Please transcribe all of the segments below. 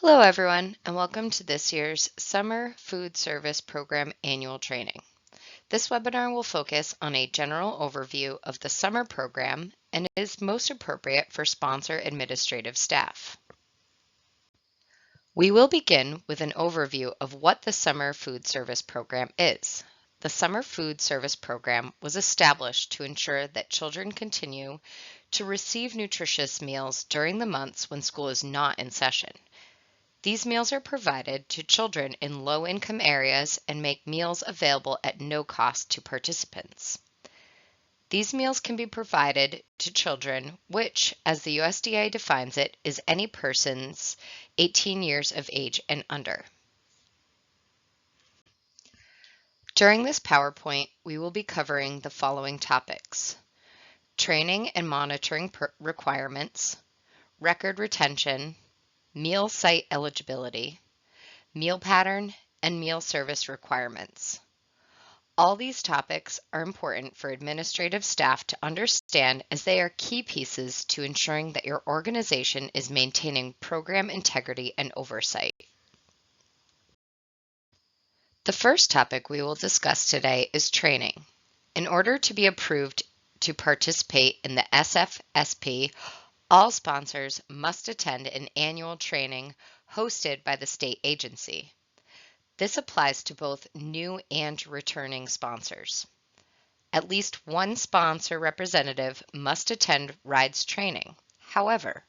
Hello everyone, and welcome to this year's Summer Food Service Program Annual Training. This webinar will focus on a general overview of the summer program and is most appropriate for sponsor administrative staff. We will begin with an overview of what the Summer Food Service Program is. The Summer Food Service Program was established to ensure that children continue to receive nutritious meals during the months when school is not in session. These meals are provided to children in low-income areas and make meals available at no cost to participants. These meals can be provided to children, which, as the USDA defines it, is any persons 18 years of age and under. During this PowerPoint, we will be covering the following topics: training and monitoring requirements, record retention, meal site eligibility, meal pattern, and meal service requirements. All these topics are important for administrative staff to understand as they are key pieces to ensuring that your organization is maintaining program integrity and oversight. The first topic we will discuss today is training. In order to be approved to participate in the SFSP, all sponsors must attend an annual training hosted by the state agency. This applies to both new and returning sponsors. At least one sponsor representative must attend RIDE's training. However,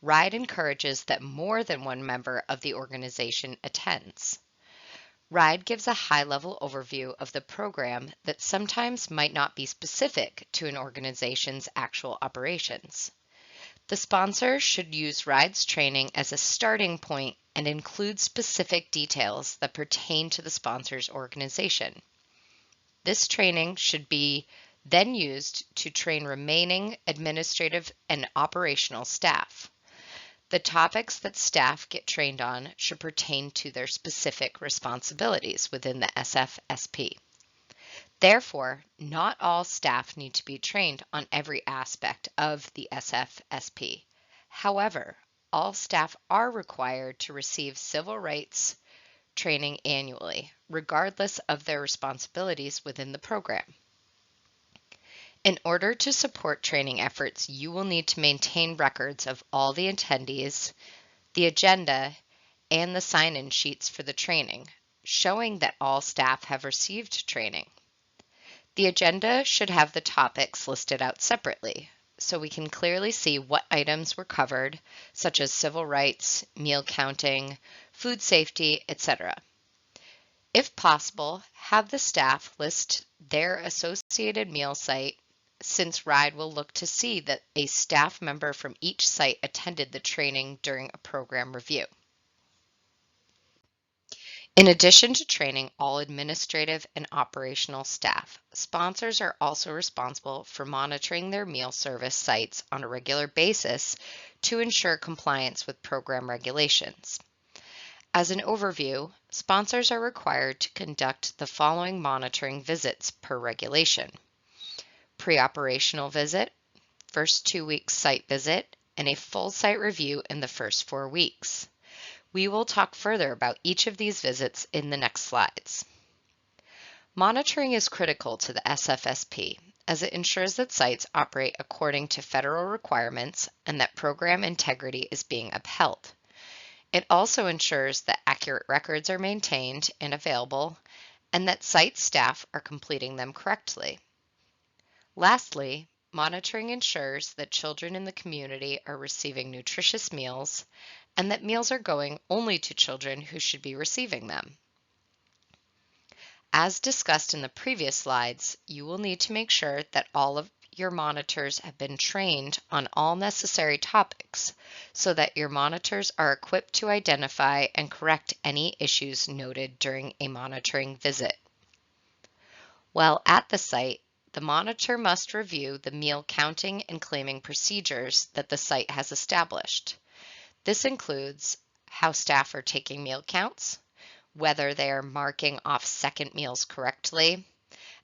RIDE encourages that more than one member of the organization attends. RIDE gives a high-level overview of the program that sometimes might not be specific to an organization's actual operations. The sponsor should use RIDE's training as a starting point and include specific details that pertain to the sponsor's organization. This training should be then used to train remaining administrative and operational staff. The topics that staff get trained on should pertain to their specific responsibilities within the SFSP. Therefore, not all staff need to be trained on every aspect of the SFSP. However, all staff are required to receive civil rights training annually, regardless of their responsibilities within the program. In order to support training efforts, you will need to maintain records of all the attendees, the agenda, and the sign-in sheets for the training, showing that all staff have received training. The agenda should have the topics listed out separately, so we can clearly see what items were covered, such as civil rights, meal counting, food safety, etc. If possible, have the staff list their associated meal site, since RIDE will look to see that a staff member from each site attended the training during a program review. In addition to training all administrative and operational staff, sponsors are also responsible for monitoring their meal service sites on a regular basis to ensure compliance with program regulations. As an overview, sponsors are required to conduct the following monitoring visits per regulation: pre-operational visit, first 2 weeks site visit, and a full site review in the first 4 weeks. We will talk further about each of these visits in the next slides. Monitoring is critical to the SFSP as it ensures that sites operate according to federal requirements and that program integrity is being upheld. It also ensures that accurate records are maintained and available and that site staff are completing them correctly. Lastly, monitoring ensures that children in the community are receiving nutritious meals and that meals are going only to children who should be receiving them. As discussed in the previous slides, you will need to make sure that all of your monitors have been trained on all necessary topics so that your monitors are equipped to identify and correct any issues noted during a monitoring visit. While at the site, the monitor must review the meal counting and claiming procedures that the site has established. This includes how staff are taking meal counts, whether they are marking off second meals correctly,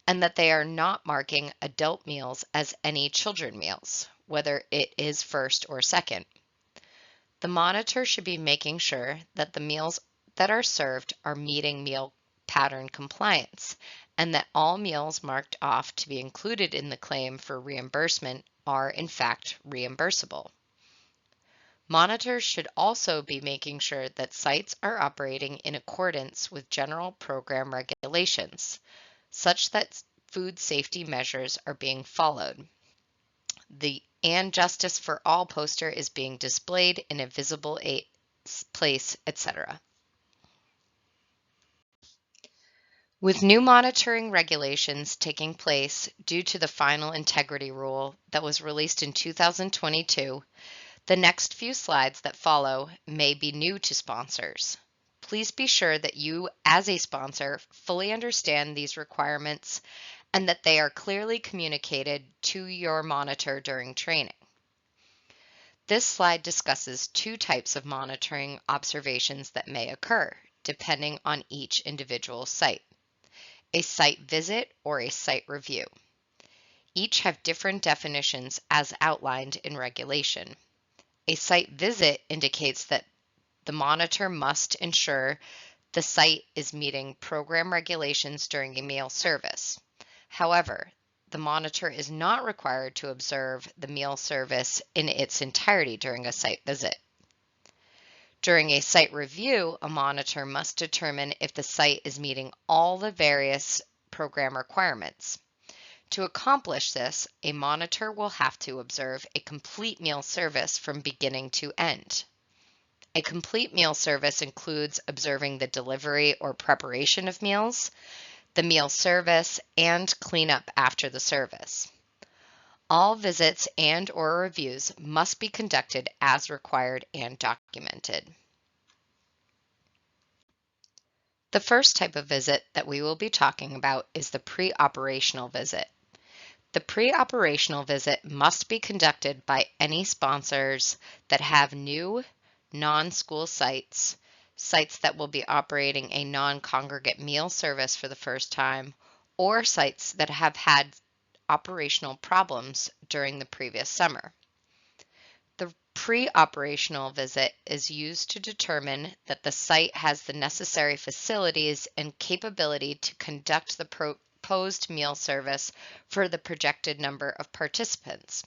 and that they are not marking adult meals as any children meals, whether it is first or second. The monitor should be making sure that the meals that are served are meeting meal pattern compliance and that all meals marked off to be included in the claim for reimbursement are in fact reimbursable. Monitors should also be making sure that sites are operating in accordance with general program regulations, such that food safety measures are being followed. The "And Justice for All" poster is being displayed in a visible place, etc. With new monitoring regulations taking place due to the final integrity rule that was released in 2022, the next few slides that follow may be new to sponsors. Please be sure that you, as a sponsor, fully understand these requirements and that they are clearly communicated to your monitor during training. This slide discusses two types of monitoring observations that may occur, depending on each individual site: a site visit or a site review. Each have different definitions as outlined in regulation. A site visit indicates that the monitor must ensure the site is meeting program regulations during a meal service. However, the monitor is not required to observe the meal service in its entirety during a site visit. During a site review, a monitor must determine if the site is meeting all the various program requirements. To accomplish this, a monitor will have to observe a complete meal service from beginning to end. A complete meal service includes observing the delivery or preparation of meals, the meal service, and cleanup after the service. All visits and/or reviews must be conducted as required and documented. The first type of visit that we will be talking about is the pre-operational visit. The pre-operational visit must be conducted by any sponsors that have new non-school sites, sites that will be operating a non-congregate meal service for the first time, or sites that have had operational problems during the previous summer. The pre-operational visit is used to determine that the site has the necessary facilities and capability to conduct the proposed meal service for the projected number of participants.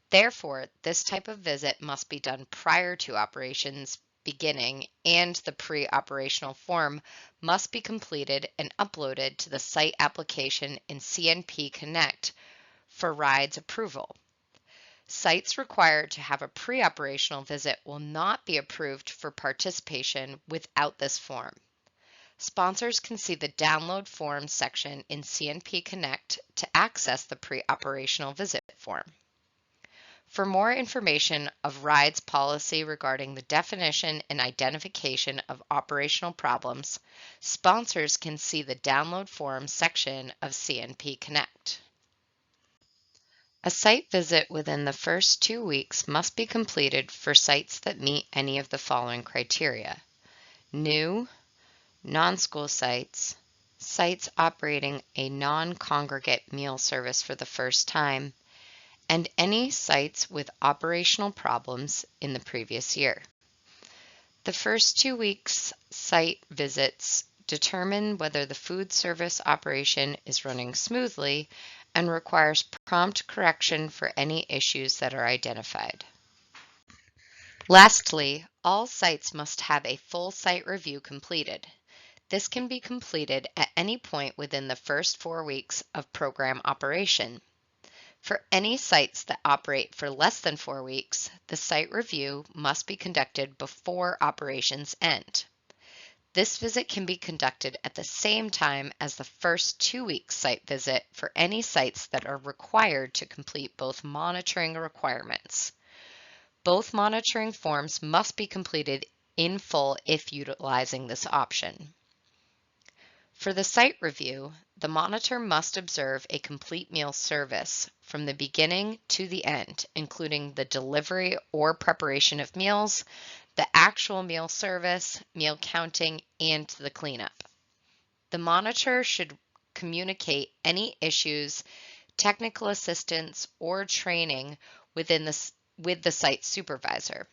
Therefore, this type of visit must be done prior to operations beginning, and the pre-operational form must be completed and uploaded to the site application in CNP Connect for RIDE's approval. Sites required to have a pre-operational visit will not be approved for participation without this form. Sponsors can see the Download Forms section in CNP Connect to access the pre-operational visit form. For more information of RIDE's policy regarding the definition and identification of operational problems, sponsors can see the Download Forms section of CNP Connect. A site visit within the first 2 weeks must be completed for sites that meet any of the following criteria: new, non-school sites, sites operating a non-congregate meal service for the first time, and any sites with operational problems in the previous year. The first 2 weeks site visits determine whether the food service operation is running smoothly and requires prompt correction for any issues that are identified. Lastly, all sites must have a full site review completed. This can be completed at any point within the first 4 weeks of program operation. For any sites that operate for less than 4 weeks, the site review must be conducted before operations end. This visit can be conducted at the same time as the first 2-week site visit for any sites that are required to complete both monitoring requirements. Both monitoring forms must be completed in full if utilizing this option. For the site review, the monitor must observe a complete meal service from the beginning to the end, including the delivery or preparation of meals, the actual meal service, meal counting, and the cleanup. The monitor should communicate any issues, technical assistance, or training with the site supervisor.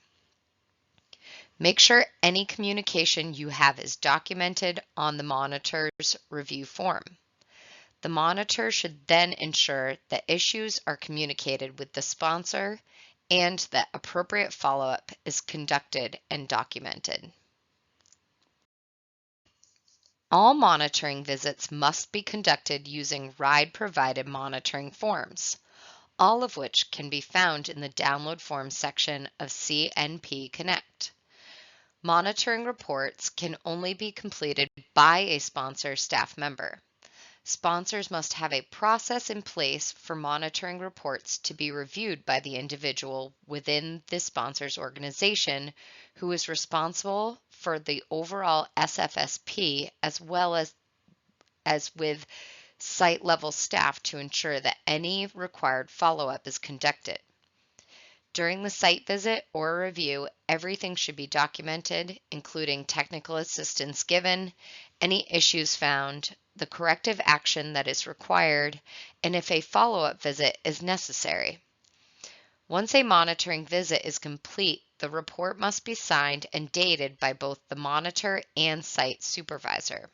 Make sure any communication you have is documented on the monitor's review form. The monitor should then ensure that issues are communicated with the sponsor and that appropriate follow-up is conducted and documented. All monitoring visits must be conducted using RIDE-provided monitoring forms, all of which can be found in the Download Forms section of CNP Connect. Monitoring reports can only be completed by a sponsor staff member. Sponsors must have a process in place for monitoring reports to be reviewed by the individual within the sponsor's organization who is responsible for the overall SFSP as well as with site level staff to ensure that any required follow-up is conducted. During the site visit or review, everything should be documented, including technical assistance given, any issues found, the corrective action that is required, and if a follow-up visit is necessary. Once a monitoring visit is complete, the report must be signed and dated by both the monitor and site supervisor.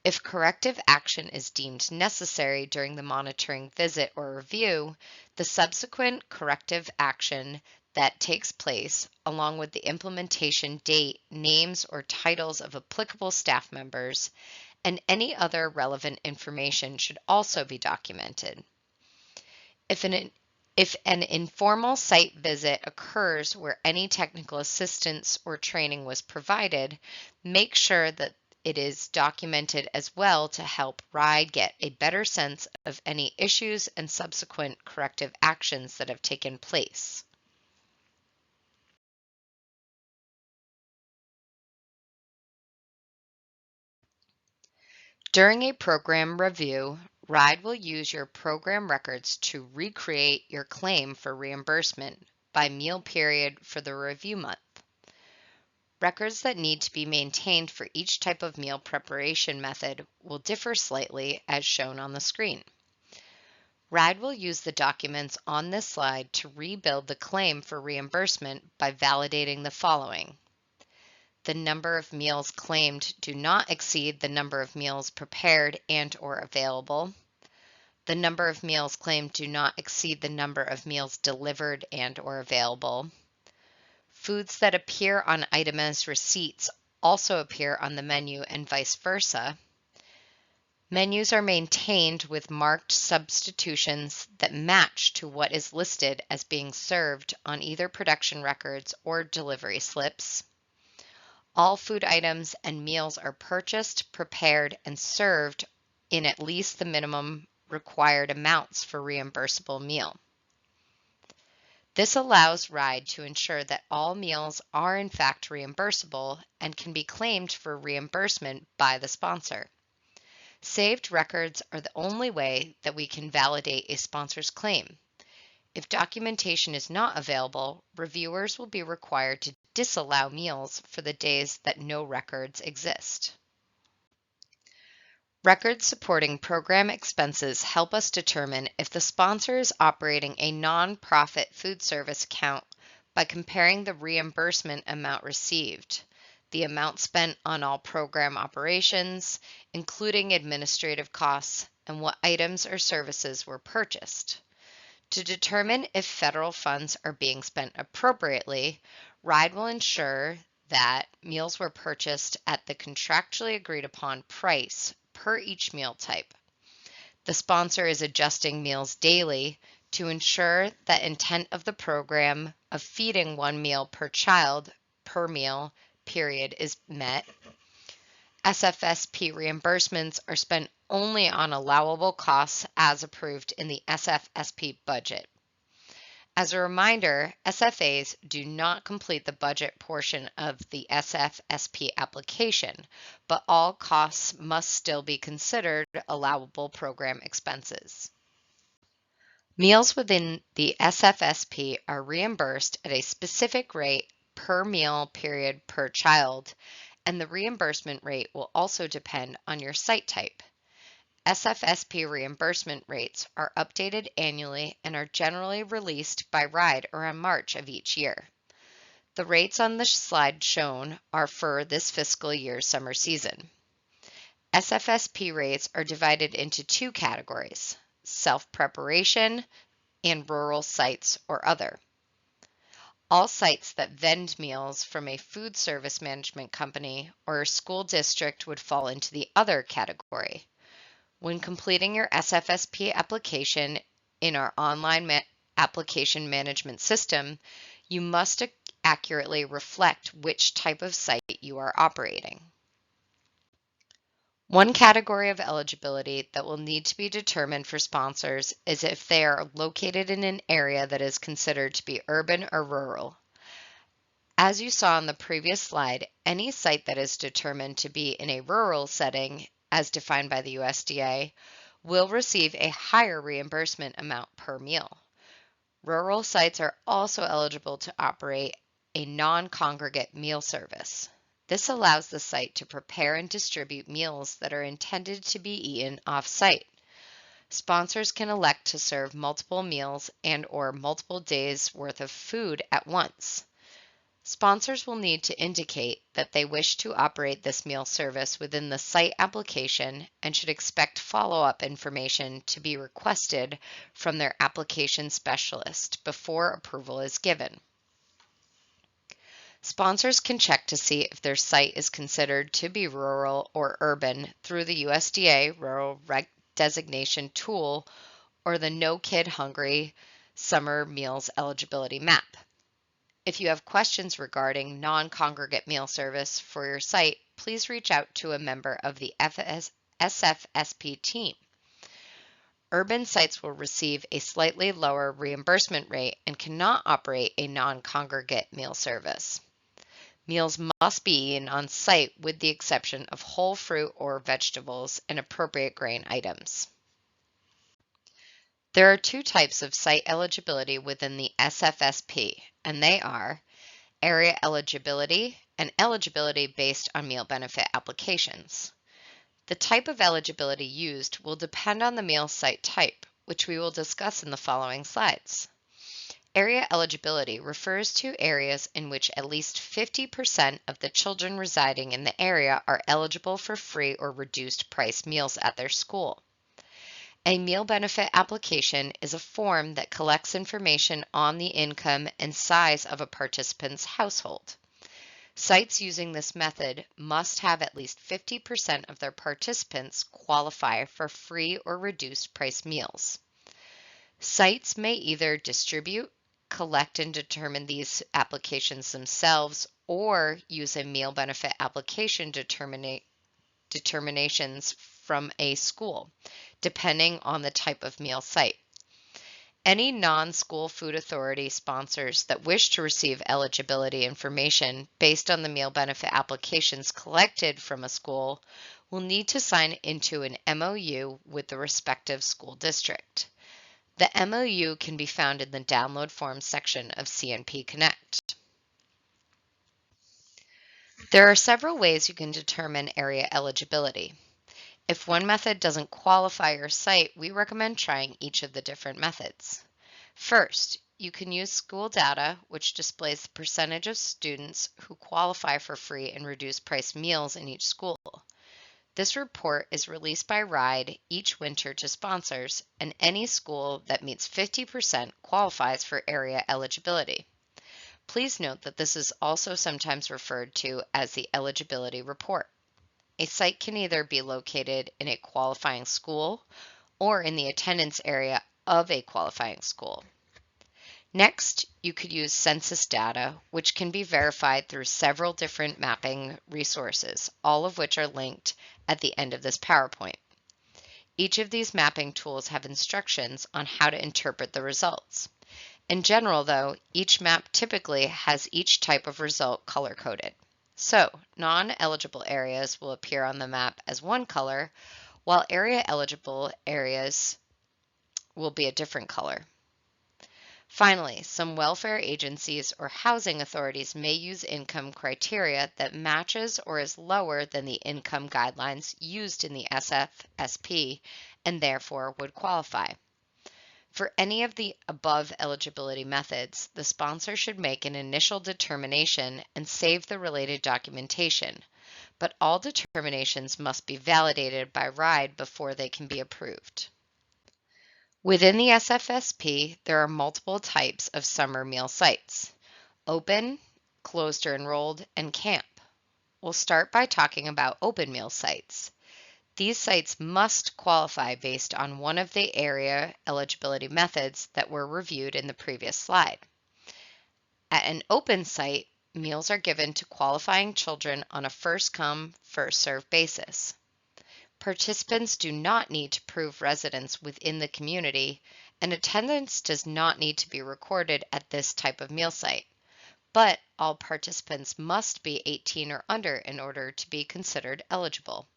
If corrective action is deemed necessary during the monitoring visit or review, the subsequent corrective action that takes place, along with the implementation date, names or titles of applicable staff members, and any other relevant information should also be documented. If an informal site visit occurs where any technical assistance or training was provided, make sure that it is documented as well to help RIDE get a better sense of any issues and subsequent corrective actions that have taken place. During a program review, RIDE will use your program records to recreate your claim for reimbursement by meal period for the review month. Records that need to be maintained for each type of meal preparation method will differ slightly as shown on the screen. RIDE will use the documents on this slide to rebuild the claim for reimbursement by validating the following. The number of meals claimed do not exceed the number of meals prepared and or available. The number of meals claimed do not exceed the number of meals delivered and or available. Foods that appear on itemized receipts also appear on the menu and vice versa. Menus are maintained with marked substitutions that match to what is listed as being served on either production records or delivery slips. All food items and meals are purchased, prepared, and served in at least the minimum required amounts for reimbursable meal. This allows RIDE to ensure that all meals are in fact reimbursable and can be claimed for reimbursement by the sponsor. Saved records are the only way that we can validate a sponsor's claim. If documentation is not available, reviewers will be required to disallow meals for the days that no records exist. Records supporting program expenses help us determine if the sponsor is operating a nonprofit food service account by comparing the reimbursement amount received, the amount spent on all program operations, including administrative costs, and what items or services were purchased. To determine if federal funds are being spent appropriately, RIDE will ensure that meals were purchased at the contractually agreed upon price per each meal type. The sponsor is adjusting meals daily to ensure that intent of the program of feeding one meal per child per meal period is met. SFSP reimbursements are spent only on allowable costs as approved in the SFSP budget. As a reminder, SFAs do not complete the budget portion of the SFSP application, but all costs must still be considered allowable program expenses. Meals within the SFSP are reimbursed at a specific rate per meal period per child, and the reimbursement rate will also depend on your site type. SFSP reimbursement rates are updated annually and are generally released by RIDE around March of each year. The rates on the slide shown are for this fiscal year's summer season. SFSP rates are divided into two categories: self-preparation and rural sites or other. All sites that vend meals from a food service management company or a school district would fall into the other category. When completing your SFSP application in our online application management system, you must accurately reflect which type of site you are operating. One category of eligibility that will need to be determined for sponsors is if they are located in an area that is considered to be urban or rural. As you saw on the previous slide, any site that is determined to be in a rural setting, as defined by the USDA, will receive a higher reimbursement amount per meal. Rural sites are also eligible to operate a non-congregate meal service. This allows the site to prepare and distribute meals that are intended to be eaten off-site. Sponsors can elect to serve multiple meals and/or multiple days' worth of food at once. Sponsors will need to indicate that they wish to operate this meal service within the site application and should expect follow-up information to be requested from their application specialist before approval is given. Sponsors can check to see if their site is considered to be rural or urban through the USDA Rural Designation Tool or the No Kid Hungry Summer Meals Eligibility Map. If you have questions regarding non-congregate meal service for your site, please reach out to a member of the SFSP team. Urban sites will receive a slightly lower reimbursement rate and cannot operate a non-congregate meal service. Meals must be eaten on site with the exception of whole fruit or vegetables and appropriate grain items. There are two types of site eligibility within the SFSP, and they are area eligibility and eligibility based on meal benefit applications. The type of eligibility used will depend on the meal site type, which we will discuss in the following slides. Area eligibility refers to areas in which at least 50% of the children residing in the area are eligible for free or reduced price meals at their school. A meal benefit application is a form that collects information on the income and size of a participant's household. Sites using this method must have at least 50% of their participants qualify for free or reduced price meals. Sites may either distribute, collect and determine these applications themselves, or use a meal benefit application determinations from a school, depending on the type of meal site. Any non-school food authority sponsors that wish to receive eligibility information based on the meal benefit applications collected from a school will need to sign into an MOU with the respective school district. The MOU can be found in the Download Forms section of CNP Connect. There are several ways you can determine area eligibility. If one method doesn't qualify your site, we recommend trying each of the different methods. First, you can use school data, which displays the percentage of students who qualify for free and reduced price meals in each school. This report is released by RIDE each winter to sponsors, and any school that meets 50% qualifies for area eligibility. Please note that this is also sometimes referred to as the eligibility report. A site can either be located in a qualifying school or in the attendance area of a qualifying school. Next, you could use census data, which can be verified through several different mapping resources, all of which are linked at the end of this PowerPoint. Each of these mapping tools have instructions on how to interpret the results. In general, though, each map typically has each type of result color-coded. So, non-eligible areas will appear on the map as one color, while area-eligible areas will be a different color. Finally, some welfare agencies or housing authorities may use income criteria that matches or is lower than the income guidelines used in the SFSP and therefore would qualify. For any of the above eligibility methods, the sponsor should make an initial determination and save the related documentation, but all determinations must be validated by RIDE before they can be approved. Within the SFSP, there are multiple types of summer meal sites: open, closed or enrolled, and camp. We'll start by talking about open meal sites. These sites must qualify based on one of the area eligibility methods that were reviewed in the previous slide. At an open site, meals are given to qualifying children on a first-come, first-served basis. Participants do not need to prove residence within the community, and attendance does not need to be recorded at this type of meal site. But all participants must be 18 or under in order to be considered eligible.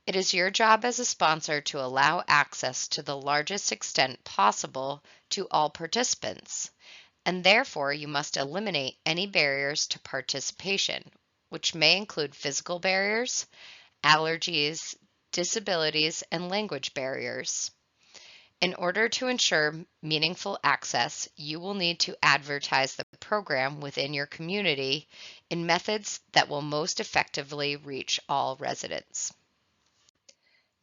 It is your job as a sponsor to allow access to the largest extent possible to all participants, and therefore you must eliminate any barriers to participation, which may include physical barriers, allergies, disabilities, and language barriers. In order to ensure meaningful access, you will need to advertise the program within your community in methods that will most effectively reach all residents.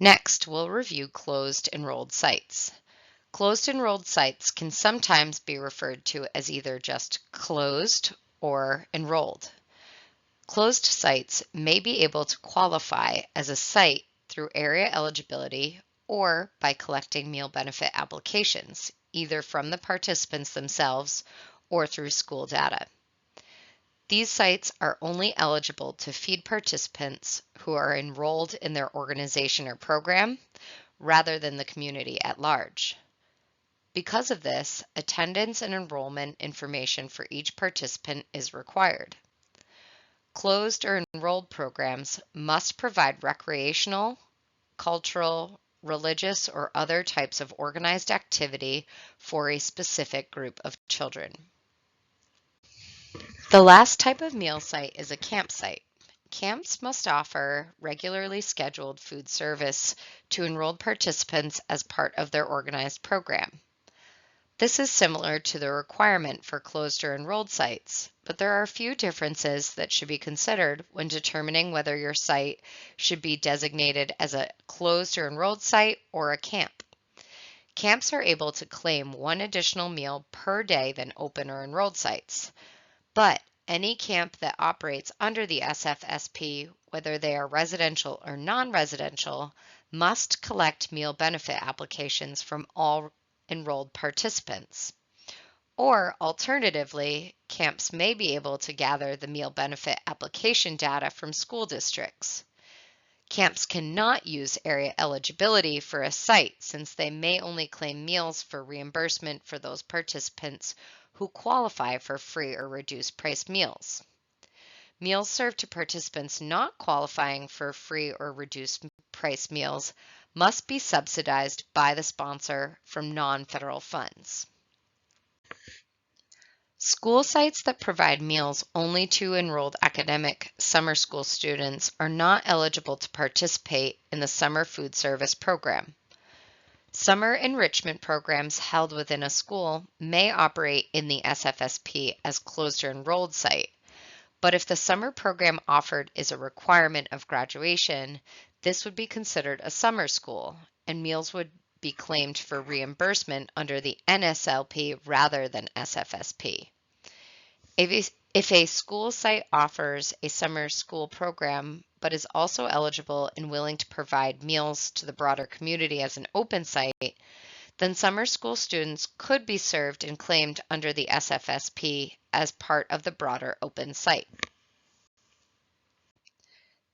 Next, we'll review closed enrolled sites. Closed enrolled sites can sometimes be referred to as either just closed or enrolled. Closed sites may be able to qualify as a site through area eligibility or by collecting meal benefit applications, either from the participants themselves or through school data. These sites are only eligible to feed participants who are enrolled in their organization or program rather than the community at large. Because of this, attendance and enrollment information for each participant is required. Closed or enrolled programs must provide recreational, cultural, religious, or other types of organized activity for a specific group of children. The last type of meal site is a campsite. Camps must offer regularly scheduled food service to enrolled participants as part of their organized program. This is similar to the requirement for closed or enrolled sites, but there are a few differences that should be considered when determining whether your site should be designated as a closed or enrolled site or a camp. Camps are able to claim one additional meal per day than open or enrolled sites, but any camp that operates under the SFSP, whether they are residential or non-residential, must collect meal benefit applications from all enrolled participants. Or alternatively, camps may be able to gather the meal benefit application data from school districts. Camps cannot use area eligibility for a site since they may only claim meals for reimbursement for those participants who qualify for free or reduced price meals. Meals served to participants not qualifying for free or reduced price meals must be subsidized by the sponsor from non-federal funds. School sites that provide meals only to enrolled academic summer school students are not eligible to participate in the summer food service program. Summer enrichment programs held within a school may operate in the SFSP as closed or enrolled site, but if the summer program offered is a requirement of graduation, this would be considered a summer school, and meals would be claimed for reimbursement under the NSLP rather than SFSP. If a school site offers a summer school program but is also eligible and willing to provide meals to the broader community as an open site, then summer school students could be served and claimed under the SFSP as part of the broader open site.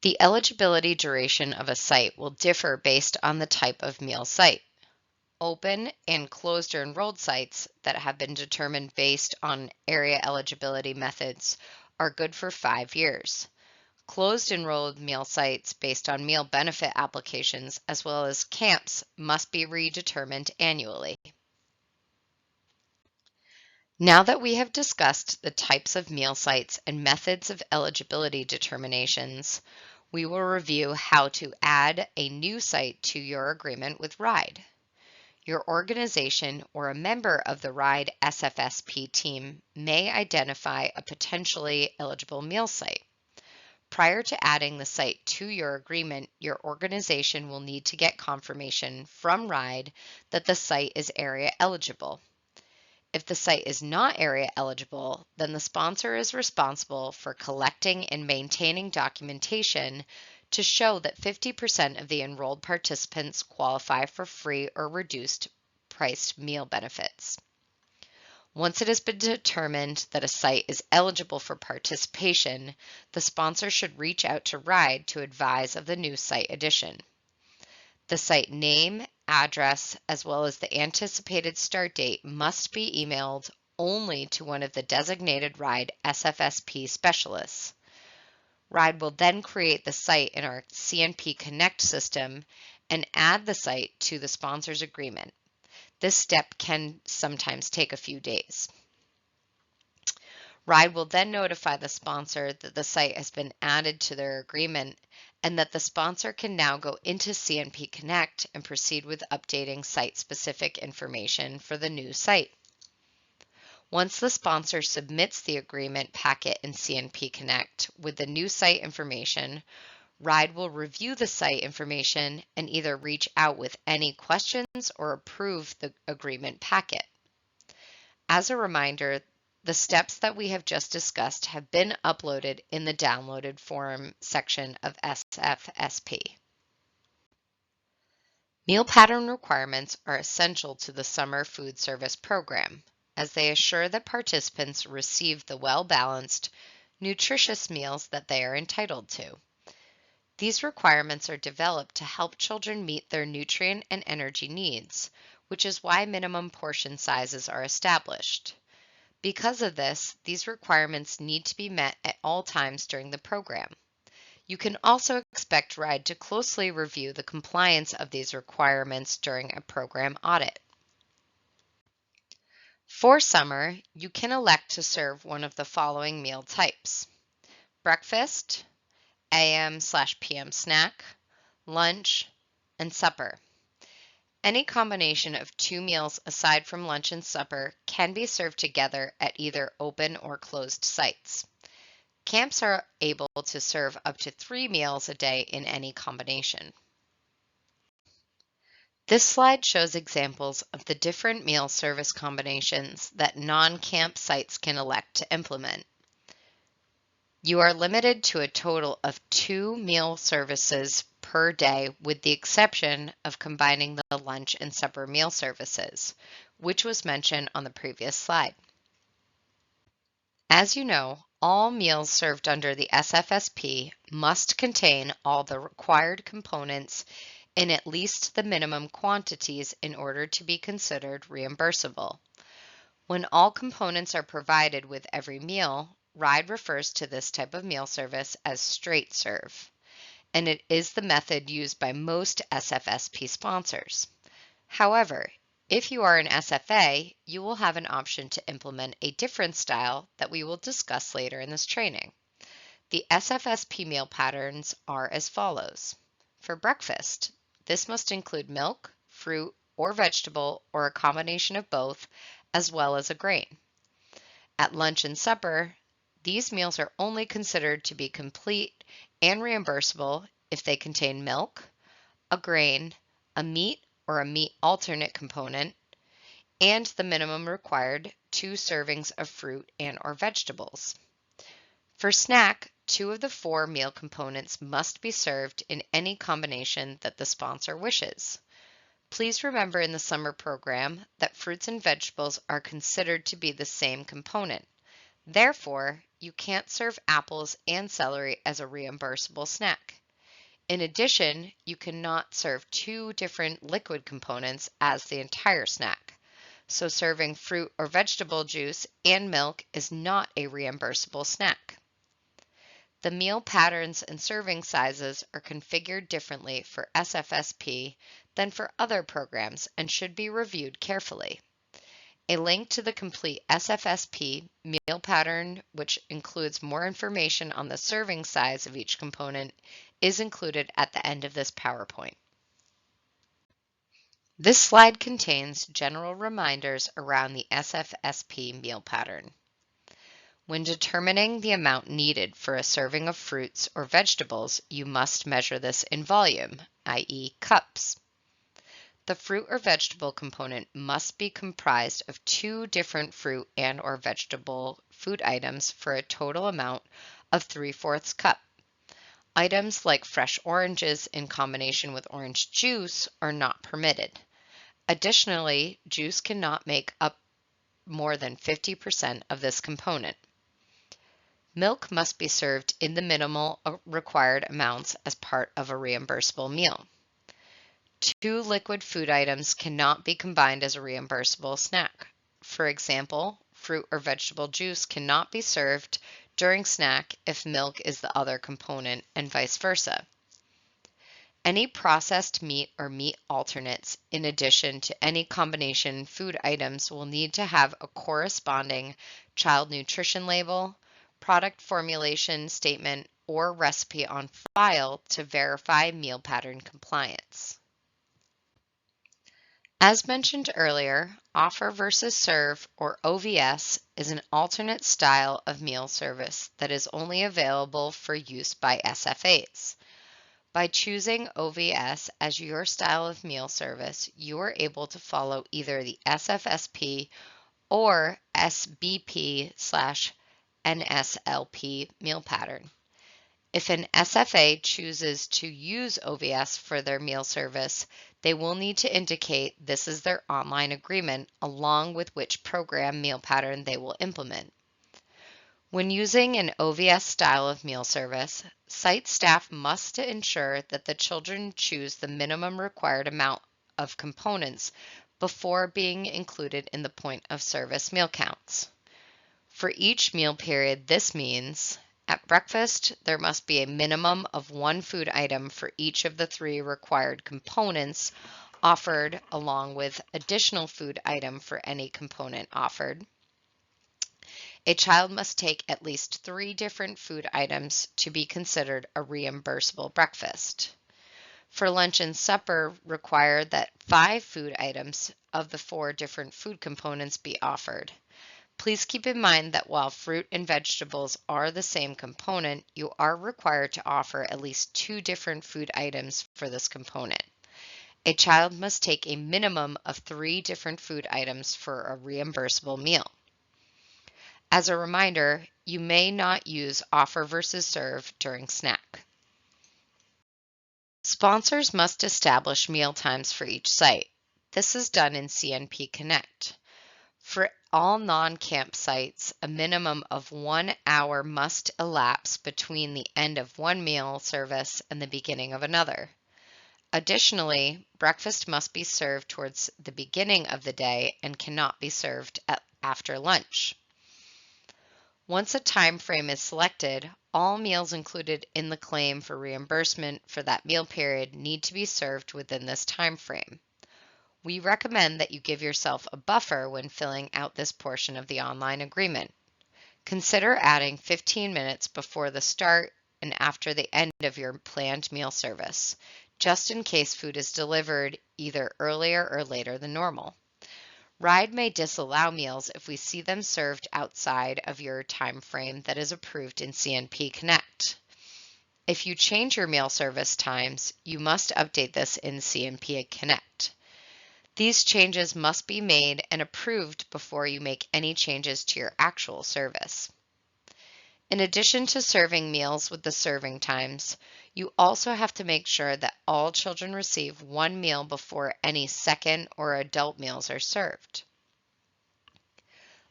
The eligibility duration of a site will differ based on the type of meal site. Open and closed or enrolled sites that have been determined based on area eligibility methods are good for 5 years. Closed enrolled meal sites based on meal benefit applications as well as camps must be redetermined annually. Now that we have discussed the types of meal sites and methods of eligibility determinations, we will review how to add a new site to your agreement with RIDE. Your organization or a member of the RIDE SFSP team may identify a potentially eligible meal site. Prior to adding the site to your agreement, your organization will need to get confirmation from RIDE that the site is area eligible. If the site is not area eligible, then the sponsor is responsible for collecting and maintaining documentation to show that 50% of the enrolled participants qualify for free or reduced priced meal benefits. Once it has been determined that a site is eligible for participation, the sponsor should reach out to RIDE to advise of the new site addition. The site name, address, as well as the anticipated start date must be emailed only to one of the designated RIDE SFSP specialists. RIDE will then create the site in our CNP Connect system and add the site to the sponsor's agreement. This step can sometimes take a few days. RIDE will then notify the sponsor that the site has been added to their agreement and that the sponsor can now go into CNP Connect and proceed with updating site-specific information for the new site. Once the sponsor submits the agreement packet in CNP Connect with the new site information, RIDE will review the site information and either reach out with any questions or approve the agreement packet. As a reminder, the steps that we have just discussed have been uploaded in the downloaded form section of SFSP. Meal pattern requirements are essential to the summer food service program, as they assure that participants receive the well-balanced, nutritious meals that they are entitled to. These requirements are developed to help children meet their nutrient and energy needs, which is why minimum portion sizes are established. Because of this, these requirements need to be met at all times during the program. You can also expect RIDE to closely review the compliance of these requirements during a program audit. For summer, you can elect to serve one of the following meal types: breakfast, AM/PM snack, lunch, and supper. Any combination of two meals aside from lunch and supper can be served together at either open or closed sites. Camps are able to serve up to 3 meals a day in any combination. This slide shows examples of the different meal service combinations that non-camp sites can elect to implement. You are limited to a total of 2 meal services per day, with the exception of combining the lunch and supper meal services, which was mentioned on the previous slide. As you know, all meals served under the SFSP must contain all the required components in at least the minimum quantities in order to be considered reimbursable. When all components are provided with every meal, RIDE refers to this type of meal service as straight serve, and it is the method used by most SFSP sponsors. However, if you are an SFA, you will have an option to implement a different style that we will discuss later in this training. The SFSP meal patterns are as follows. For breakfast, this must include milk, fruit, or vegetable, or a combination of both, as well as a grain. At lunch and supper, these meals are only considered to be complete and reimbursable if they contain milk, a grain, a meat or a meat alternate component, and the minimum required 2 servings of fruit and or vegetables. For snack, 2 of the 4 meal components must be served in any combination that the sponsor wishes. Please remember in the summer program that fruits and vegetables are considered to be the same component. Therefore, you can't serve apples and celery as a reimbursable snack. In addition, you cannot serve 2 different liquid components as the entire snack. So serving fruit or vegetable juice and milk is not a reimbursable snack. The meal patterns and serving sizes are configured differently for SFSP than for other programs and should be reviewed carefully. A link to the complete SFSP meal pattern, which includes more information on the serving size of each component, is included at the end of this PowerPoint. This slide contains general reminders around the SFSP meal pattern. When determining the amount needed for a serving of fruits or vegetables, you must measure this in volume, i.e. cups. The fruit or vegetable component must be comprised of 2 different fruit and or vegetable food items for a total amount of 3/4 cup. Items like fresh oranges in combination with orange juice are not permitted. Additionally, juice cannot make up more than 50% of this component. Milk must be served in the minimal required amounts as part of a reimbursable meal. 2 liquid food items cannot be combined as a reimbursable snack. For example, fruit or vegetable juice cannot be served during snack if milk is the other component, and vice versa. Any processed meat or meat alternates, in addition to any combination food items, will need to have a corresponding child nutrition label, product formulation statement, or recipe on file to verify meal pattern compliance. As mentioned earlier, offer versus serve, or OVS, is an alternate style of meal service that is only available for use by SFAs. By choosing OVS as your style of meal service, you are able to follow either the SFSP or SBP/NSLP meal pattern. If an SFA chooses to use OVS for their meal service, they will need to indicate this is their online agreement along with which program meal pattern they will implement. When using an OVS style of meal service, site staff must ensure that the children choose the minimum required amount of components before being included in the point of service meal counts. For each meal period, this means at breakfast, there must be a minimum of 1 food item for each of the 3 required components offered, along with additional food item for any component offered. A child must take at least 3 different food items to be considered a reimbursable breakfast. For lunch and supper, require that 5 food items of the 4 different food components be offered. Please keep in mind that while fruit and vegetables are the same component, you are required to offer at least 2 different food items for this component. A child must take a minimum of 3 different food items for a reimbursable meal. As a reminder, you may not use offer versus serve during snack. Sponsors must establish meal times for each site. This is done in CNP Connect. For all non-camp sites, a minimum of 1 hour must elapse between the end of one meal service and the beginning of another. Additionally, breakfast must be served towards the beginning of the day and cannot be served after lunch. Once a time frame is selected, all meals included in the claim for reimbursement for that meal period need to be served within this time frame. We recommend that you give yourself a buffer when filling out this portion of the online agreement. Consider adding 15 minutes before the start and after the end of your planned meal service, just in case food is delivered either earlier or later than normal. RIDE may disallow meals if we see them served outside of your time frame that is approved in CNP Connect. If you change your meal service times, you must update this in CNP Connect. These changes must be made and approved before you make any changes to your actual service. In addition to serving meals with the serving times, you also have to make sure that all children receive 1 meal before any second or adult meals are served.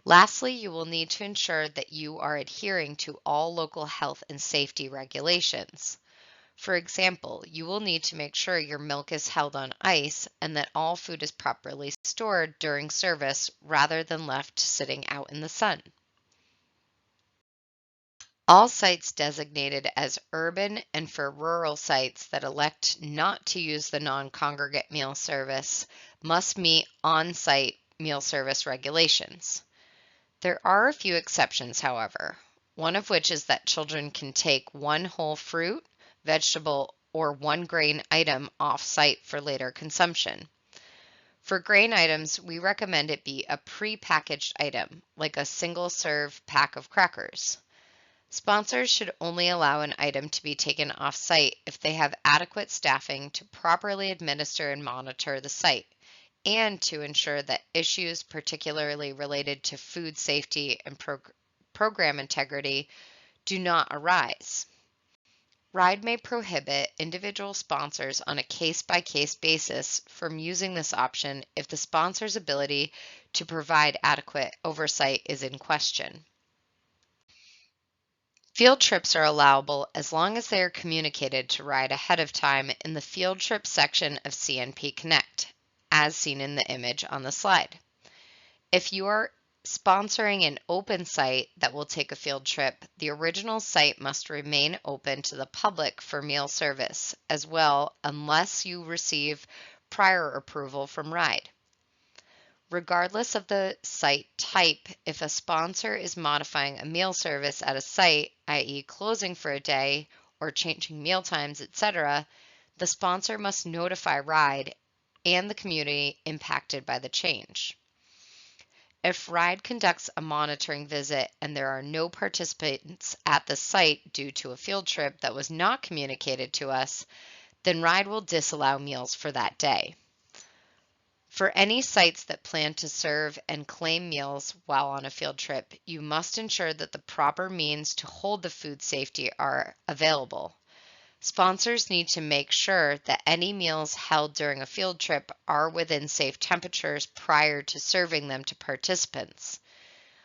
Lastly, you will need to ensure that you are adhering to all local health and safety regulations. For example, you will need to make sure your milk is held on ice and that all food is properly stored during service rather than left sitting out in the sun. All sites designated as urban and for rural sites that elect not to use the non-congregate meal service must meet on-site meal service regulations. There are a few exceptions, however, one of which is that children can take 1 whole fruit, vegetable, or 1 grain item off-site for later consumption. For grain items, we recommend it be a pre-packaged item, like a single-serve pack of crackers. Sponsors should only allow an item to be taken off-site if they have adequate staffing to properly administer and monitor the site, and to ensure that issues particularly related to food safety and program integrity do not arise. RIDE may prohibit individual sponsors on a case-by-case basis from using this option if the sponsor's ability to provide adequate oversight is in question. Field trips are allowable as long as they are communicated to RIDE ahead of time in the field trip section of CNP Connect, as seen in the image on the slide. If you are sponsoring an open site that will take a field trip, the original site must remain open to the public for meal service as well unless you receive prior approval from RIDE. Regardless of the site type, if a sponsor is modifying a meal service at a site, i.e. closing for a day or changing meal times, etc., the sponsor must notify RIDE and the community impacted by the change. If RIDE conducts a monitoring visit and there are no participants at the site due to a field trip that was not communicated to us, then RIDE will disallow meals for that day. For any sites that plan to serve and claim meals while on a field trip, you must ensure that the proper means to hold the food safety are available. Sponsors need to make sure that any meals held during a field trip are within safe temperatures prior to serving them to participants.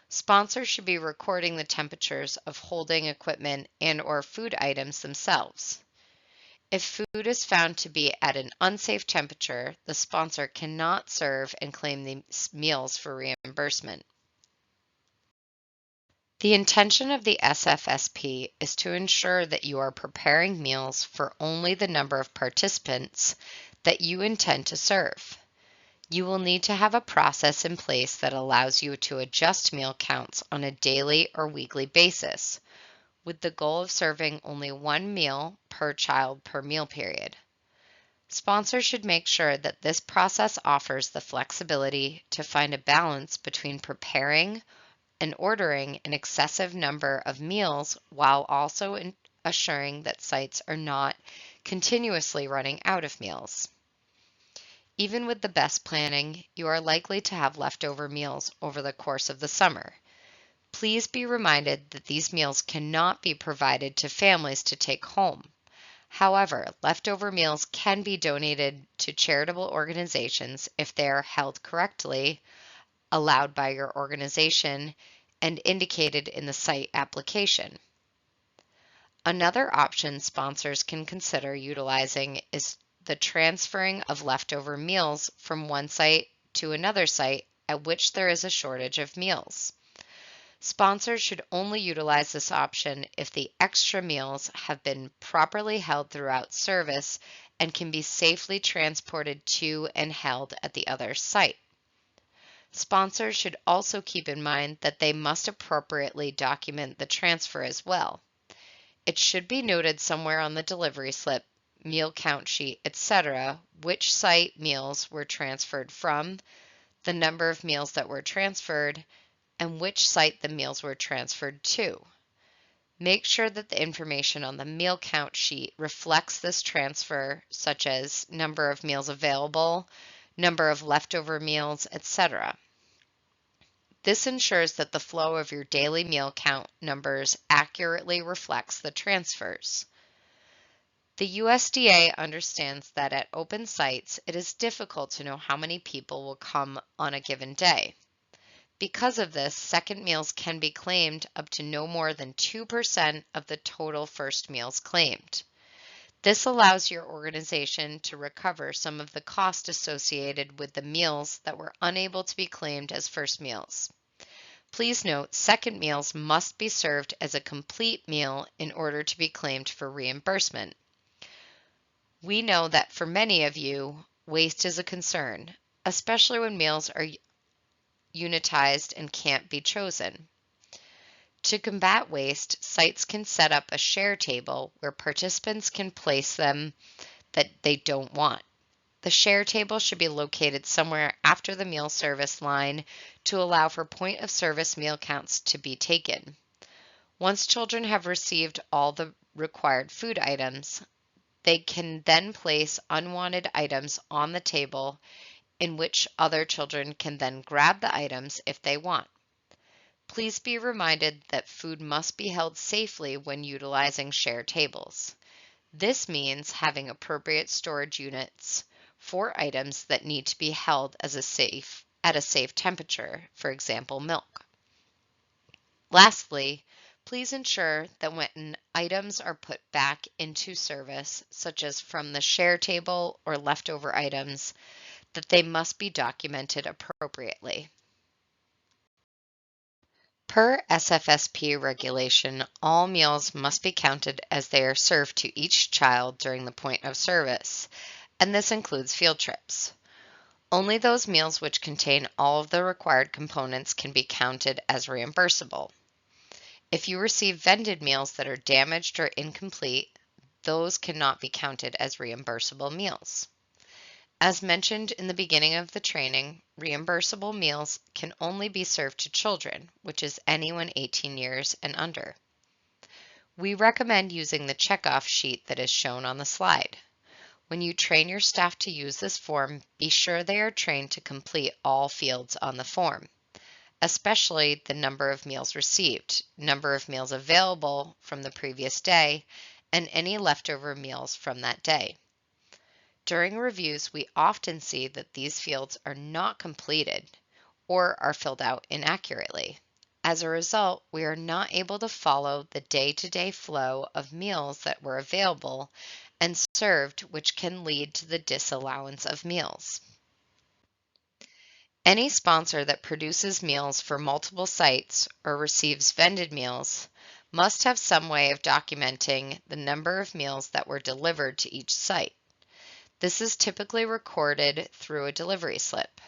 Sponsors should be recording the temperatures of holding equipment and/or food items themselves. If food is found to be at an unsafe temperature, the sponsor cannot serve and claim these meals for reimbursement. The intention of the SFSP is to ensure that you are preparing meals for only the number of participants that you intend to serve. You will need to have a process in place that allows you to adjust meal counts on a daily or weekly basis, with the goal of serving only one meal per child per meal period. Sponsors should make sure that this process offers the flexibility to find a balance between preparing and ordering an excessive number of meals while also assuring that sites are not continuously running out of meals. Even with the best planning, you are likely to have leftover meals over the course of the summer. Please be reminded that these meals cannot be provided to families to take home. However, leftover meals can be donated to charitable organizations if they are held correctly, allowed by your organization, and indicated in the site application. Another option sponsors can consider utilizing is the transferring of leftover meals from one site to another site at which there is a shortage of meals. Sponsors should only utilize this option if the extra meals have been properly held throughout service and can be safely transported to and held at the other site. Sponsors should also keep in mind that they must appropriately document the transfer as well. It should be noted somewhere on the delivery slip, meal count sheet, etc., which site meals were transferred from, the number of meals that were transferred, and which site the meals were transferred to. Make sure that the information on the meal count sheet reflects this transfer, such as number of meals available, number of leftover meals, etc. This ensures that the flow of your daily meal count numbers accurately reflects the transfers. The USDA understands that at open sites, it is difficult to know how many people will come on a given day. Because of this, second meals can be claimed up to no more than 2% of the total first meals claimed. This allows your organization to recover some of the cost associated with the meals that were unable to be claimed as first meals. Please note, second meals must be served as a complete meal in order to be claimed for reimbursement. We know that for many of you, waste is a concern, especially when meals are unitized and can't be chosen. To combat waste, sites can set up a share table where participants can place them that they don't want. The share table should be located somewhere after the meal service line to allow for point of service meal counts to be taken. Once children have received all the required food items, they can then place unwanted items on the table in which other children can then grab the items if they want. Please be reminded that food must be held safely when utilizing share tables. This means having appropriate storage units for items that need to be held at a safe temperature, for example, milk. Lastly, please ensure that when items are put back into service, such as from the share table or leftover items, that they must be documented appropriately. Per SFSP regulation, all meals must be counted as they are served to each child during the point of service, and this includes field trips. Only those meals which contain all of the required components can be counted as reimbursable. If you receive vended meals that are damaged or incomplete, those cannot be counted as reimbursable meals. As mentioned in the beginning of the training, reimbursable meals can only be served to children, which is anyone 18 years and under. We recommend using the checkoff sheet that is shown on the slide. When you train your staff to use this form, be sure they are trained to complete all fields on the form, especially the number of meals received, number of meals available from the previous day, and any leftover meals from that day. During reviews, we often see that these fields are not completed or are filled out inaccurately. As a result, we are not able to follow the day-to-day flow of meals that were available and served, which can lead to the disallowance of meals. Any sponsor that produces meals for multiple sites or receives vended meals must have some way of documenting the number of meals that were delivered to each site. This is typically recorded through a delivery slip.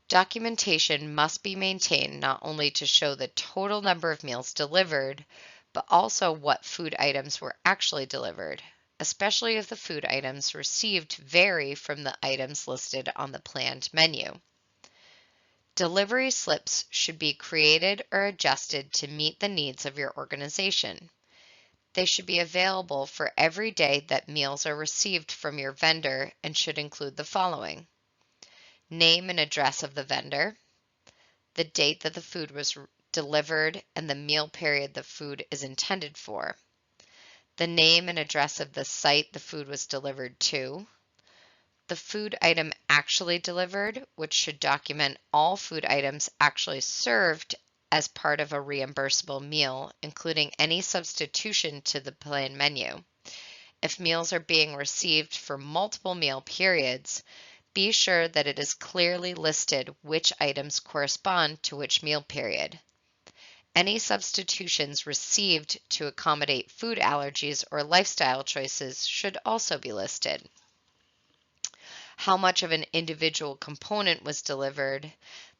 Documentation must be maintained not only to show the total number of meals delivered, but also what food items were actually delivered, especially if the food items received vary from the items listed on the planned menu. Delivery slips should be created or adjusted to meet the needs of your organization. They should be available for every day that meals are received from your vendor and should include the following: name and address of the vendor, the date that the food was delivered and the meal period the food is intended for, the name and address of the site the food was delivered to, the food item actually delivered, which should document all food items actually served as part of a reimbursable meal, including any substitution to the planned menu. If meals are being received for multiple meal periods, be sure that it is clearly listed which items correspond to which meal period. Any substitutions received to accommodate food allergies or lifestyle choices should also be listed. How much of an individual component was delivered.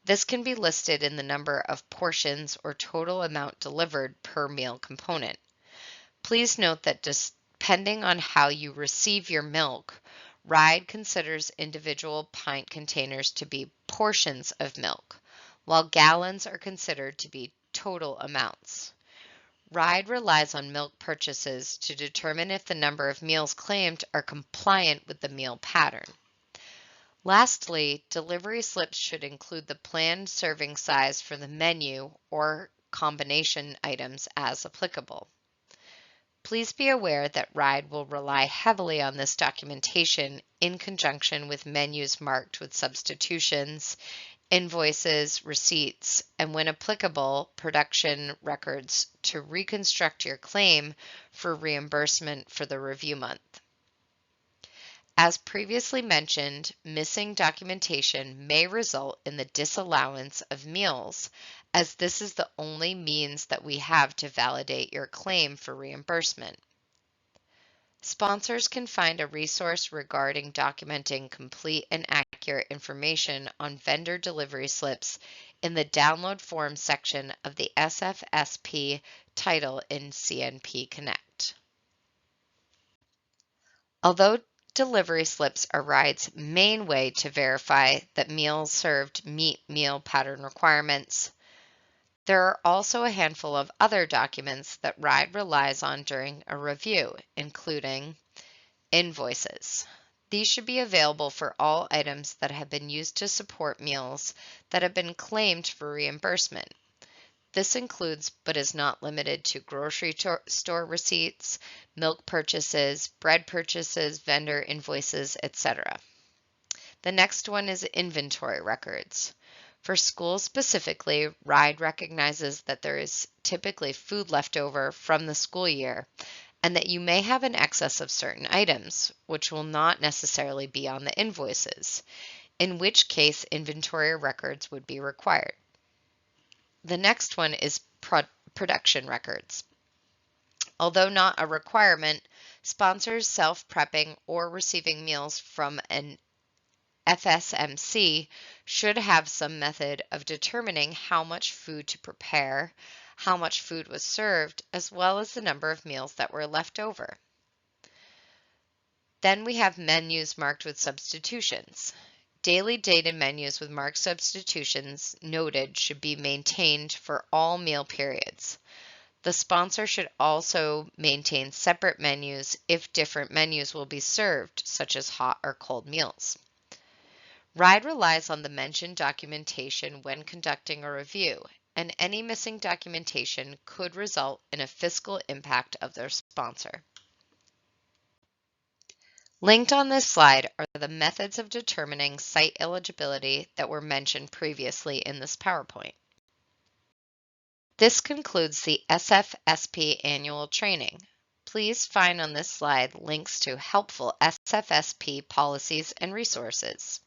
This can be listed in the number of portions or total amount delivered per meal component. Please note that depending on how you receive your milk, RIDE considers individual pint containers to be portions of milk, while gallons are considered to be total amounts. RIDE relies on milk purchases to determine if the number of meals claimed are compliant with the meal pattern. Lastly, delivery slips should include the planned serving size for the menu or combination items as applicable. Please be aware that RIDE will rely heavily on this documentation in conjunction with menus marked with substitutions, invoices, receipts, and when applicable, production records to reconstruct your claim for reimbursement for the review month. As previously mentioned, missing documentation may result in the disallowance of meals, as this is the only means that we have to validate your claim for reimbursement. Sponsors can find a resource regarding documenting complete and accurate information on vendor delivery slips in the Download Form section of the SFSP title in CNP Connect. Although delivery slips are Ride's main way to verify that meals served meet meal pattern requirements. There are also a handful of other documents that Ride relies on during a review, including invoices. These should be available for all items that have been used to support meals that have been claimed for reimbursement. This includes, but is not limited to, grocery store receipts, milk purchases, bread purchases, vendor invoices, etc. The next one is inventory records. For schools specifically, RIDE recognizes that there is typically food left over from the school year and that you may have an excess of certain items, which will not necessarily be on the invoices, in which case inventory records would be required. The next one is production records. Although not a requirement, sponsors self-prepping or receiving meals from an FSMC should have some method of determining how much food to prepare, how much food was served, as well as the number of meals that were left over. Then we have menus marked with substitutions. Daily dated menus with marked substitutions noted should be maintained for all meal periods. The sponsor should also maintain separate menus if different menus will be served, such as hot or cold meals. RIDE relies on the mentioned documentation when conducting a review, and any missing documentation could result in a fiscal impact of their sponsor. Linked on this slide are the methods of determining site eligibility that were mentioned previously in this PowerPoint. This concludes the SFSP annual training. Please find on this slide links to helpful SFSP policies and resources.